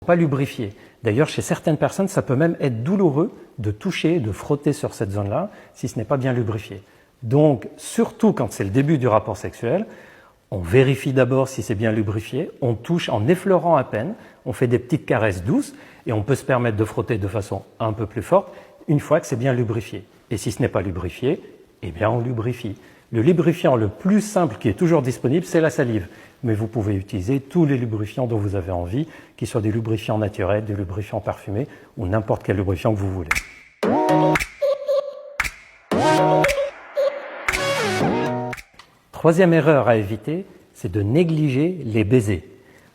Pas lubrifié. D'ailleurs, chez certaines personnes, ça peut même être douloureux de toucher, de frotter sur cette zone-là, si ce n'est pas bien lubrifié. Donc, surtout quand c'est le début du rapport sexuel, on vérifie d'abord si c'est bien lubrifié, on touche en effleurant à peine, on fait des petites caresses douces et on peut se permettre de frotter de façon un peu plus forte une fois que c'est bien lubrifié. Et si ce n'est pas lubrifié, eh bien on lubrifie. Le lubrifiant le plus simple qui est toujours disponible, c'est la salive. Mais vous pouvez utiliser tous les lubrifiants dont vous avez envie, qu'ils soient des lubrifiants naturels, des lubrifiants parfumés ou n'importe quel lubrifiant que vous voulez. Troisième erreur à éviter, c'est de négliger les baisers.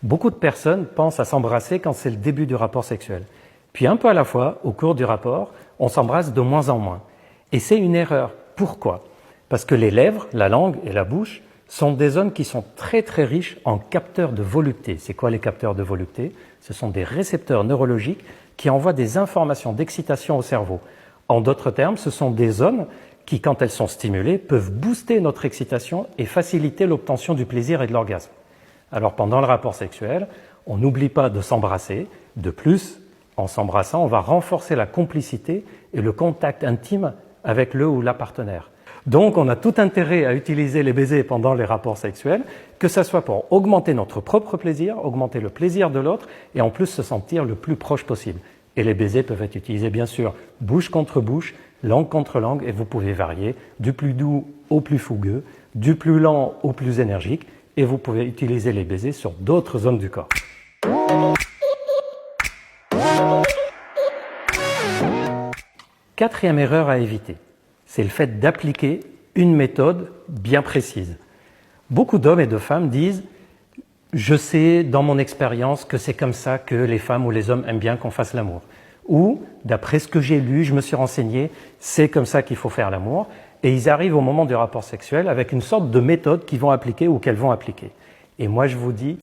Beaucoup de personnes pensent à s'embrasser quand c'est le début du rapport sexuel. Puis un peu à la fois, au cours du rapport, on s'embrasse de moins en moins. Et c'est une erreur. Pourquoi ? Parce que les lèvres, la langue et la bouche sont des zones qui sont très très riches en capteurs de volupté. C'est quoi les capteurs de volupté ? Ce sont des récepteurs neurologiques qui envoient des informations d'excitation au cerveau. En d'autres termes, ce sont des zones qui, quand elles sont stimulées, peuvent booster notre excitation et faciliter l'obtention du plaisir et de l'orgasme. Alors pendant le rapport sexuel, on n'oublie pas de s'embrasser. De plus, en s'embrassant, on va renforcer la complicité et le contact intime avec le ou la partenaire. Donc on a tout intérêt à utiliser les baisers pendant les rapports sexuels, que ce soit pour augmenter notre propre plaisir, augmenter le plaisir de l'autre et en plus se sentir le plus proche possible. Et les baisers peuvent être utilisés bien sûr bouche contre bouche, langue contre langue et vous pouvez varier du plus doux au plus fougueux, du plus lent au plus énergique et vous pouvez utiliser les baisers sur d'autres zones du corps. Quatrième erreur à éviter, c'est le fait d'appliquer une méthode bien précise. Beaucoup d'hommes et de femmes disent « je sais dans mon expérience que c'est comme ça que les femmes ou les hommes aiment bien qu'on fasse l'amour ». Ou « d'après ce que j'ai lu, je me suis renseigné, c'est comme ça qu'il faut faire l'amour ». Et ils arrivent au moment du rapport sexuel avec une sorte de méthode qu'ils vont appliquer ou qu'elles vont appliquer. Et moi je vous dis